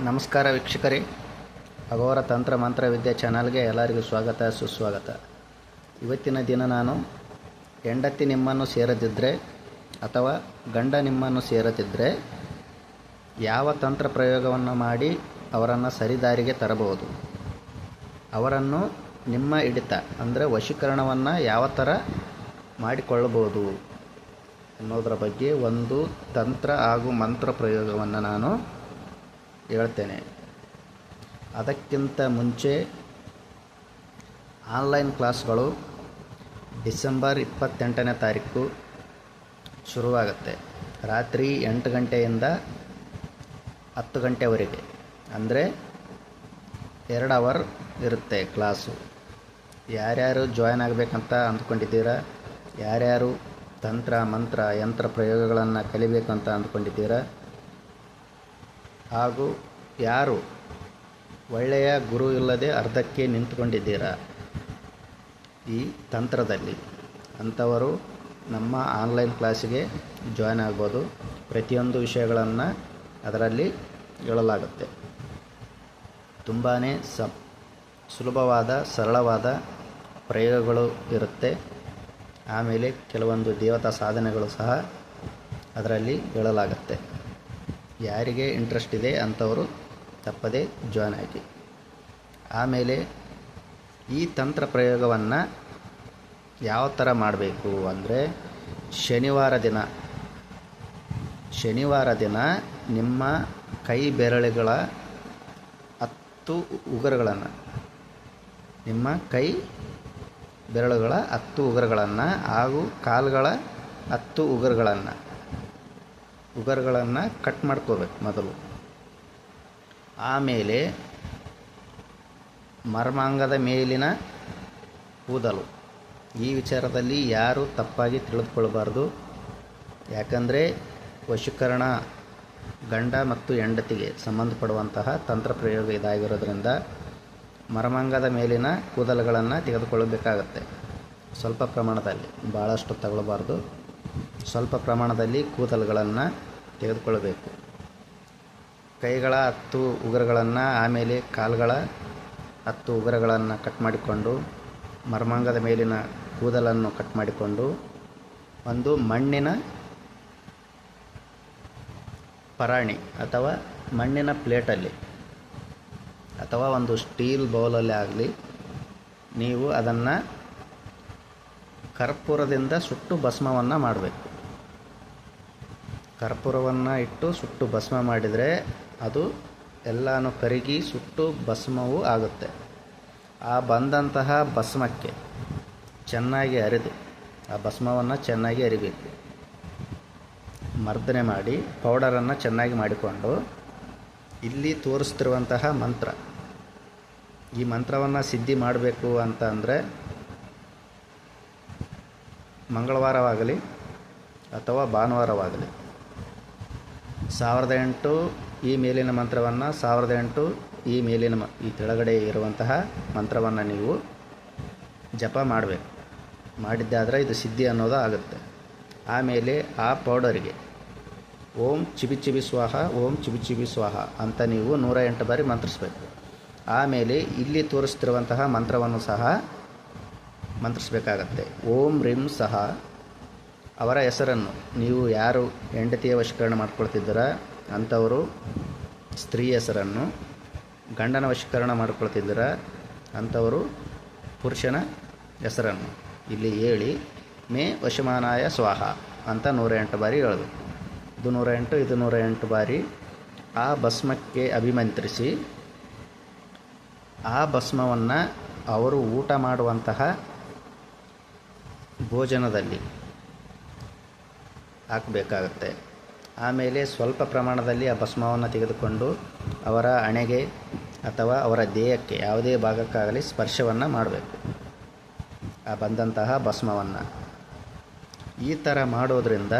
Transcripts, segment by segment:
ನಮಸ್ಕಾರ ವೀಕ್ಷಕರೇ, ಅಘೋರ ತಂತ್ರ ಮಂತ್ರ ವಿದ್ಯೆ ಚಾನಲ್ಗೆ ಎಲ್ಲರಿಗೂ ಸ್ವಾಗತ ಸುಸ್ವಾಗತ. ಇವತ್ತಿನ ದಿನ ನಾನು ಹೆಂಡತಿ ನಿಮ್ಮನ್ನು ಸೇರದಿದ್ದರೆ ಅಥವಾ ಗಂಡ ನಿಮ್ಮನ್ನು ಸೇರದಿದ್ದರೆ ಯಾವ ತಂತ್ರ ಪ್ರಯೋಗವನ್ನು ಮಾಡಿ ಅವರನ್ನು ಸರಿದಾರಿಗೆ ತರಬಹುದು, ಅವರನ್ನು ನಿಮ್ಮ ಹಿಡಿತ ಅಂದರೆ ವಶೀಕರಣವನ್ನು ಯಾವ ಥರ ಮಾಡಿಕೊಳ್ಳಬಹುದು ಅನ್ನೋದರ ಬಗ್ಗೆ ಒಂದು ತಂತ್ರ ಹಾಗೂ ಮಂತ್ರ ಪ್ರಯೋಗವನ್ನು ನಾನು ಹೇಳ್ತೇನೆ. ಅದಕ್ಕಿಂತ ಮುಂಚೆ ಆನ್ಲೈನ್ ಕ್ಲಾಸ್ಗಳು ಡಿಸೆಂಬರ್ 28ನೇ ತಾರೀಕು ಶುರುವಾಗುತ್ತೆ. ರಾತ್ರಿ 8 ಗಂಟೆಯಿಂದ 10 ಗಂಟೆವರೆಗೆ, ಅಂದರೆ 2 ಅವರ್ ಇರುತ್ತೆ ಕ್ಲಾಸು. ಯಾರ್ಯಾರು ಜಾಯ್ನ್ ಆಗಬೇಕಂತ ಅಂದ್ಕೊಂಡಿದ್ದೀರಾ, ಯಾರ್ಯಾರು ತಂತ್ರ ಮಂತ್ರ ಯಂತ್ರ ಪ್ರಯೋಗಗಳನ್ನು ಕಲಿಬೇಕಂತ ಅಂದ್ಕೊಂಡಿದ್ದೀರಾ, ಹಾಗೂ ಯಾರು ಒಳ್ಳೆಯ ಗುರು ಇಲ್ಲದೆ ಅರ್ಧಕ್ಕೆ ನಿಂತುಕೊಂಡಿದ್ದೀರಾ ಈ ತಂತ್ರದಲ್ಲಿ, ಅಂಥವರು ನಮ್ಮ ಆನ್ಲೈನ್ ಕ್ಲಾಸಿಗೆ ಜಾಯ್ನ್ ಆಗ್ಬೋದು. ಪ್ರತಿಯೊಂದು ವಿಷಯಗಳನ್ನು ಅದರಲ್ಲಿ ಹೇಳಲಾಗುತ್ತೆ. ತುಂಬಾ ಸುಲಭವಾದ ಸರಳವಾದ ಪ್ರಯೋಗಗಳು ಇರುತ್ತೆ. ಆಮೇಲೆ ಕೆಲವೊಂದು ದೇವತಾ ಸಾಧನೆಗಳು ಸಹ ಅದರಲ್ಲಿ ಹೇಳಲಾಗುತ್ತೆ. ಯಾರಿಗೆ ಇಂಟ್ರೆಸ್ಟ್ ಇದೆ ಅಂಥವರು ತಪ್ಪದೇ ಜಾಯ್ನ್ ಆಗಿ. ಆಮೇಲೆ ಈ ತಂತ್ರ ಪ್ರಯೋಗವನ್ನು ಯಾವ ಥರ ಮಾಡಬೇಕು ಅಂದರೆ, ಶನಿವಾರ ದಿನ ನಿಮ್ಮ ಕೈ ಬೆರಳುಗಳ 10 ಉಗುರುಗಳನ್ನು, ನಿಮ್ಮ ಕೈ ಬೆರಳುಗಳ 10 ಉಗುರುಗಳನ್ನು ಹಾಗೂ ಕಾಲುಗಳ 10 ಉಗುರುಗಳನ್ನು ಕಟ್ ಮಾಡ್ಕೋಬೇಕು ಮೊದಲು. ಆಮೇಲೆ ಮರ್ಮಾಂಗದ ಮೇಲಿನ ಕೂದಲು, ಈ ವಿಚಾರದಲ್ಲಿ ಯಾರು ತಪ್ಪಾಗಿ ತಿಳಿದುಕೊಳ್ಬಾರ್ದು. ಯಾಕಂದರೆ ವಶೀಕರಣ ಗಂಡ ಮತ್ತು ಹೆಂಡತಿಗೆ ಸಂಬಂಧಪಡುವಂತಹ ತಂತ್ರ ಪ್ರಯೋಗ ಇದಾಗಿರೋದ್ರಿಂದ ಮರ್ಮಾಂಗದ ಮೇಲಿನ ಕೂದಲುಗಳನ್ನು ತೆಗೆದುಕೊಳ್ಳಬೇಕಾಗತ್ತೆ. ಸ್ವಲ್ಪ ಪ್ರಮಾಣದಲ್ಲಿ, ಭಾಳಷ್ಟು ತಗೊಳ್ಬಾರ್ದು. ಸ್ವಲ್ಪ ಪ್ರಮಾಣದಲ್ಲಿ ಕೂದಲುಗಳನ್ನು ತೆಗೆದುಕೊಳ್ಳಬೇಕು. ಕೈಗಳ 10 ಉಗುರುಗಳನ್ನು, ಆಮೇಲೆ ಕಾಲುಗಳ 10 ಉಗುರುಗಳನ್ನು ಕಟ್ ಮಾಡಿಕೊಂಡು, ಮರ್ಮಾಂಗದ ಮೇಲಿನ ಕೂದಲನ್ನು ಕಟ್ ಮಾಡಿಕೊಂಡು, ಒಂದು ಮಣ್ಣಿನ ಪರಾಣಿ ಅಥವಾ ಮಣ್ಣಿನ ಪ್ಲೇಟಲ್ಲಿ ಅಥವಾ ಒಂದು ಸ್ಟೀಲ್ ಬೌಲಲ್ಲಿ ಆಗಲಿ, ನೀವು ಅದನ್ನು ಕರ್ಪೂರದಿಂದ ಸುಟ್ಟು ಭಸ್ಮವನ್ನು ಮಾಡಬೇಕು. ಕರ್ಪೂರವನ್ನು ಇಟ್ಟು ಸುಟ್ಟು ಭಸ್ಮ ಮಾಡಿದರೆ ಅದು ಎಲ್ಲನೂ ಕರಗಿ ಸುಟ್ಟು ಭಸ್ಮವೂ ಆಗುತ್ತೆ. ಆ ಬಂದಂತಹ ಭಸ್ಮಕ್ಕೆ ಚೆನ್ನಾಗಿ ಅರೆದು, ಆ ಭಸ್ಮವನ್ನು ಚೆನ್ನಾಗಿ ಅರಿಬೇಕು. ಮರ್ದನೆ ಮಾಡಿ ಪೌಡರನ್ನು ಚೆನ್ನಾಗಿ ಮಾಡಿಕೊಂಡು, ಇಲ್ಲಿ ತೋರಿಸ್ತಿರುವಂತಹ ಮಂತ್ರ, ಈ ಮಂತ್ರವನ್ನು ಸಿದ್ಧಿ ಮಾಡಬೇಕು ಅಂತ ಅಂದರೆ ಮಂಗಳವಾರವಾಗಲಿ ಅಥವಾ ಭಾನುವಾರವಾಗಲಿ 1008 ಈ ಮೇಲಿನ ಮಂತ್ರವನ್ನು, 1008 ಈ ಮೇಲಿನ ಈ ಕೆಳಗಡೆ ಇರುವಂತಹ ಮಂತ್ರವನ್ನು ನೀವು ಜಪ ಮಾಡಬೇಕು. ಮಾಡಿದ್ದಾದರೆ ಇದು ಸಿದ್ಧಿ ಅನ್ನೋದು ಆಗುತ್ತೆ. ಆಮೇಲೆ ಆ ಪೌಡರಿಗೆ ಓಂ ಚಿಬಿ ಚಿಬಿ ಸ್ವಾಹ, ಓಂ ಚಿಬಿ ಚಿಬಿ ಸ್ವಾಹ ಅಂತ ನೀವು 108 ಬಾರಿ ಮಂತ್ರಿಸಬೇಕು. ಆಮೇಲೆ ಇಲ್ಲಿ ತೋರಿಸ್ತಿರುವಂತಹ ಮಂತ್ರವನ್ನು ಸಹ ಮಂತ್ರಿಸಬೇಕಾಗತ್ತೆ. ಓಂ ರಿಂ ಸಹ, ಅವರ ಹೆಸರನ್ನು, ನೀವು ಯಾರು ಹೆಂಡತಿಯ ವಶೀಕರಣ ಮಾಡ್ಕೊಳ್ತಿದ್ದೀರ ಅಂಥವರು ಸ್ತ್ರೀ ಹೆಸರನ್ನು, ಗಂಡನ ವಶೀಕರಣ ಮಾಡ್ಕೊಳ್ತಿದ್ದೀರ ಅಂಥವರು ಪುರುಷನ ಹೆಸರನ್ನು ಇಲ್ಲಿ ಹೇಳಿ, ಮೇ ವಶಮಾನಾಯ ಸ್ವಾಹ ಅಂತ 108 ಬಾರಿ ಹೇಳಬೇಕು. ಇದು 108, ಇದು 108 ಬಾರಿ ಆ ಭಸ್ಮಕ್ಕೆ ಅಭಿಮಂತ್ರಿಸಿ, ಆ ಭಸ್ಮವನ್ನು ಅವರು ಊಟ ಮಾಡುವಂತಹ ಭೋಜನದಲ್ಲಿ ಹಾಕಬೇಕಾಗತ್ತೆ. ಆಮೇಲೆ ಸ್ವಲ್ಪ ಪ್ರಮಾಣದಲ್ಲಿ ಆ ಭಸ್ಮವನ್ನು ತೆಗೆದುಕೊಂಡು ಅವರ ಹಣೆಗೆ ಅಥವಾ ಅವರ ದೇಹಕ್ಕೆ ಯಾವುದೇ ಭಾಗಕ್ಕಾಗಲಿ ಸ್ಪರ್ಶವನ್ನು ಮಾಡಬೇಕು, ಆ ಬಂದಂತಹ ಭಸ್ಮವನ್ನು. ಈ ಥರ ಮಾಡೋದ್ರಿಂದ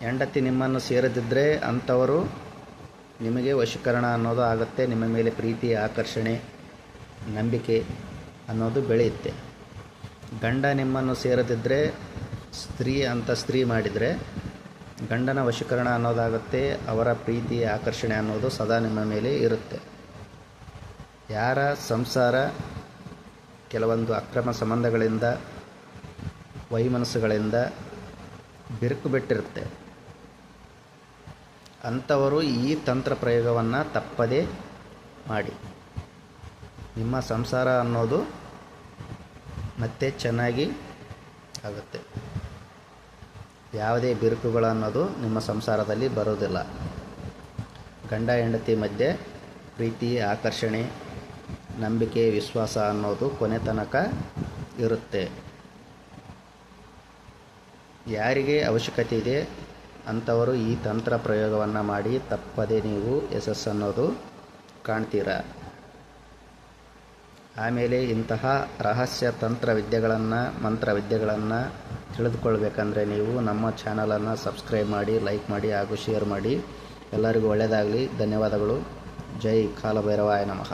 ಹೆಂಡತಿ ನಿಮ್ಮನ್ನು ಸೇರದಿದ್ದರೆ ಅಂಥವರು ನಿಮಗೆ ವಶೀಕರಣ ಅನ್ನೋದು ಆಗುತ್ತೆ. ನಿಮ್ಮ ಮೇಲೆ ಪ್ರೀತಿ, ಆಕರ್ಷಣೆ, ನಂಬಿಕೆ ಅನ್ನೋದು ಬೆಳೆಯುತ್ತೆ. ಗಂಡ ನಿಮ್ಮನ್ನು ಸೇರದಿದ್ದರೆ ಸ್ತ್ರೀ ಮಾಡಿದರೆ ಗಂಡನ ವಶೀಕರಣ ಅನ್ನೋದಾಗುತ್ತೆ, ಅವರ ಪ್ರೀತಿ ಆಕರ್ಷಣೆ ಅನ್ನೋದು ಸದಾ ನಿಮ್ಮ ಮೇಲೆ ಇರುತ್ತೆ. ಯಾರ ಸಂಸಾರ ಕೆಲವೊಂದು ಅಕ್ರಮ ಸಂಬಂಧಗಳಿಂದ, ವೈಮನಸ್ಸುಗಳಿಂದ ಬಿರುಕು ಬಿಟ್ಟಿರುತ್ತೆ, ಅಂಥವರು ಈ ತಂತ್ರ ಪ್ರಯೋಗವನ್ನು ತಪ್ಪದೇ ಮಾಡಿ. ನಿಮ್ಮ ಸಂಸಾರ ಅನ್ನೋದು ಮತ್ತೆ ಚೆನ್ನಾಗಿ ಆಗುತ್ತೆ. ಯಾವುದೇ ಬಿರುಕುಗಳು ಅನ್ನೋದು ನಿಮ್ಮ ಸಂಸಾರದಲ್ಲಿ ಬರೋದಿಲ್ಲ. ಗಂಡ ಹೆಂಡತಿ ಮಧ್ಯೆ ಪ್ರೀತಿ, ಆಕರ್ಷಣೆ, ನಂಬಿಕೆ, ವಿಶ್ವಾಸ ಅನ್ನೋದು ಕೊನೆ ತನಕ ಇರುತ್ತೆ. ಯಾರಿಗೆ ಅವಶ್ಯಕತೆ ಇದೆ ಅಂಥವರು ಈ ತಂತ್ರ ಪ್ರಯೋಗವನ್ನು ಮಾಡಿ ತಪ್ಪದೇ ನೀವು ಯಶಸ್ಸನ್ನೋದು ಕಾಣ್ತೀರ. ಆಮೇಲೆ ಇಂತಹ ರಹಸ್ಯ ತಂತ್ರವಿದ್ಯೆಗಳನ್ನು, ಮಂತ್ರವಿದ್ಯೆಗಳನ್ನು ತಿಳಿದುಕೊಳ್ಬೇಕಂದ್ರೆ ನೀವು ನಮ್ಮ ಚಾನಲನ್ನು ಸಬ್ಸ್ಕ್ರೈಬ್ ಮಾಡಿ, ಲೈಕ್ ಮಾಡಿ ಹಾಗೂ ಶೇರ್ ಮಾಡಿ. ಎಲ್ಲರಿಗೂ ಒಳ್ಳೆಯದಾಗಲಿ. ಧನ್ಯವಾದಗಳು. ಜೈ ಕಾಲಭೈರವಾಯ ನಮಃ.